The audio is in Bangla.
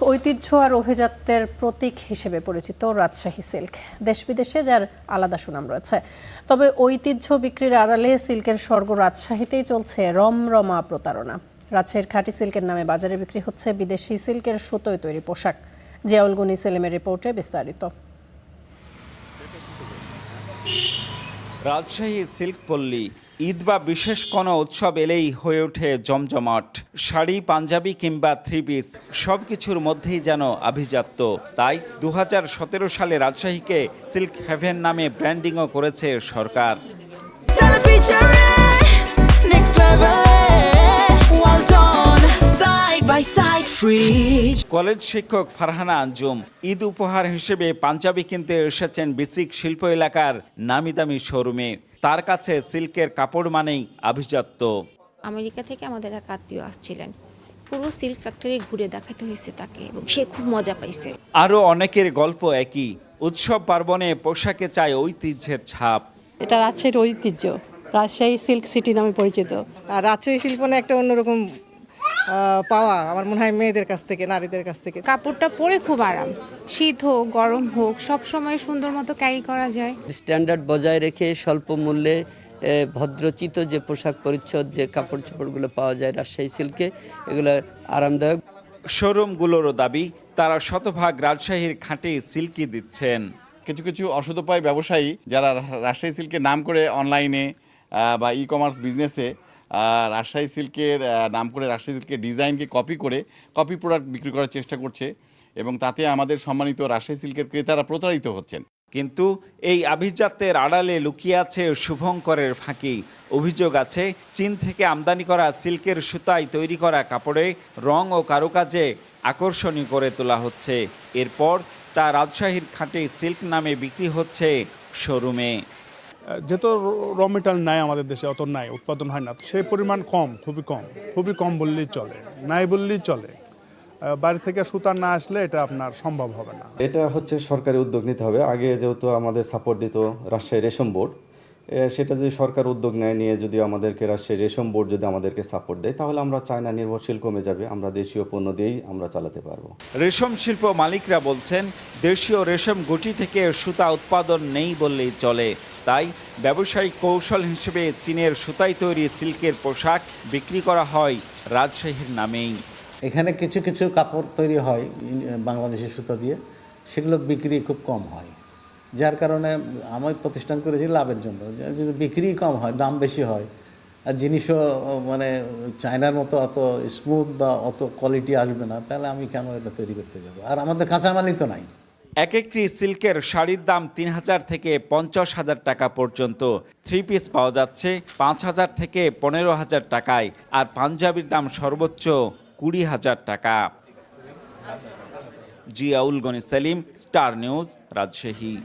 ঐতিহ্য আর অভিজাত্যের প্রতীক হিসেবে পরিচিত রাজশাহী সিল্ক। দেশ বিদেশে যার আলাদা সুনাম রয়েছে। তবে ঐতিহ্য বিক্রির আড়ালে সিল্কের স্বর্গ রাজশাহীতেই চলছে রমরমা প্রতারণা। রাজশাহীর খাঁটি সিল্কের নামে বাজারে বিক্রি হচ্ছে বিদেশি সিল্কের সুতোয় তৈরি পোশাক। জিয়াউল গনি সেলিমের রিপোর্টে বিস্তারিত। রাজশাহী সিল্ক পল্লী ঈদ বা বিশেষ কোনো উৎসব এলেই হয়ে ওঠে জমজমাট। শাড়ি, পাঞ্জাবি কিংবা থ্রি পিস সবকিছুর মধ্যেই যেন আভিজাত্য। তাই 2017 সালে রাজশাহীকে সিল্ক হেভেন নামে ব্র্যান্ডিংও করেছে সরকার। কলেজ শিক্ষক ফারহানা আঞ্জুম ঈদ উপহার হিসেবে পাঞ্জাবি কিনতে এসেছেন বিসিক শিল্প এলাকার নামি দামি শোরুমে। তার কাছে সিল্কের কাপড় মানেই আভিজাত্য। আমেরিকা থেকে আমাদের এক আত্মীয় আসছিলেন, পুরো সিল্ক ফ্যাক্টরি ঘুরে দেখাতে হয়েছে তাকে এবং সে খুব মজা পাইছে। আরও অনেকের গল্প একই, উৎসব পার্বণে পোশাকে চায় ঐতিহ্যের ছাপ। এটা রাজশাহীর ঐতিহ্য, রাজশাহী সিল্ক সিটি নামে পরিচিত। আর রাজশাহী শিল্প না একটা অন্যরকম পাওয়া আমার মনে হয় মেয়েদের কাছ থেকে, নারীদের কাছ থেকে। কাপড়টা পরে খুব আরাম, শীত হোক গরম হোক সব সময় সুন্দর মতো ক্যারি করা যায়। স্ট্যান্ডার্ড বজায় রেখে স্বল্প মূল্যে ভদ্রচিত যে পোশাক পরিচ্ছদ, যে কাপড় চোপড়গুলো পাওয়া যায় রাজশাহী সিল্কে, এগুলো আরামদায়ক। শোরুমগুলোরও দাবি তারা শতভাগ রাজশাহীর খাঁটি সিল্কই দিচ্ছেন। কিছু কিছু অসদুপায় ব্যবসায়ী যারা রাজশাহী সিল্কের নাম করে অনলাইনে বা ই কমার্স বিজনেসে রাজশাহী সিল্কের নাম করে রাজশাহী সিল্কের ডিজাইনকে কপি করে কপি প্রোডাক্ট বিক্রি করার চেষ্টা করছে এবং তাতে আমাদের সম্মানিত রাজশাহী সিল্কের ক্রেতারা প্রতারিত হচ্ছেন। কিন্তু এই আভিজাত্যের আড়ালে লুকিয়ে আছে শুভঙ্করের ফাঁকি। অভিযোগ আছে চীন থেকে আমদানি করা সিল্কের সুতায় তৈরি করা কাপড়ে রং ও কারুকাজে আকর্ষণীয় করে তোলা হচ্ছে। এরপর তা রাজশাহীর খাঁটি সিল্ক নামে বিক্রি হচ্ছে শোরুমে। যেহেতু র মেটেরিয়াল নাই আমাদের দেশে, অত নাই, উৎপাদন হয় না, সেই পরিমাণ কম, খুবই কম বললেই চলে, নাই বললেই চলে। বাইরে থেকে সুতা না আসলে এটা আপনার সম্ভব হবে না। এটা হচ্ছে সরকারি উদ্যোগ নিতে হবে। আগে যেহেতু আমাদের সাপোর্ট দিত রাজশাহী রেশম বোর্ড, সেটা যদি সরকার উদ্যোগ নিয়ে যদি আমাদেরকে রাজশাহী রেশম বোর্ড যদি আমাদেরকে সাপোর্ট দেয়, তাহলে আমরা চায়না নির্ভরশীল কমে যাবে, আমরা দেশীয় পণ্য দিয়েই আমরা চালাতে পারবো। রেশম শিল্প মালিকরা বলছেন দেশীয় রেশম গুটি থেকে সুতা উৎপাদন নেই বললেই চলে। তাই ব্যবসায়িক কৌশল হিসেবে চীনের সুতায় তৈরি সিল্কের পোশাক বিক্রি করা হয় রাজশাহীর নামেই। এখানে কিছু কিছু কাপড় তৈরি হয় বাংলাদেশের সুতা দিয়ে, সেগুলো বিক্রি খুব কম হয়, যার কারণে আমি প্রতিষ্ঠান করেছি লাভের জন্য। যদি বিক্রি কম হয়, দাম বেশি হয়, আর জিনিসও মানে চায়নার মতো অত স্মুথ বা অত কোয়ালিটি আসবে না, তাহলে আমি কেন এটা তৈরি করতে যাবো? আর আমাদের কাঁচামালই তো নাই। এক একটি সিল্কের শাড়ির দাম 3000 থেকে 50,000 টাকা পর্যন্ত। থ্রি পিস পাওয়া যাচ্ছে 5000 থেকে 15,000 টাকায়, আর পাঞ্জাবির দাম সর্বোচ্চ 20,000 টাকা। Ziaul Gani Selim, star news, Rajshahi.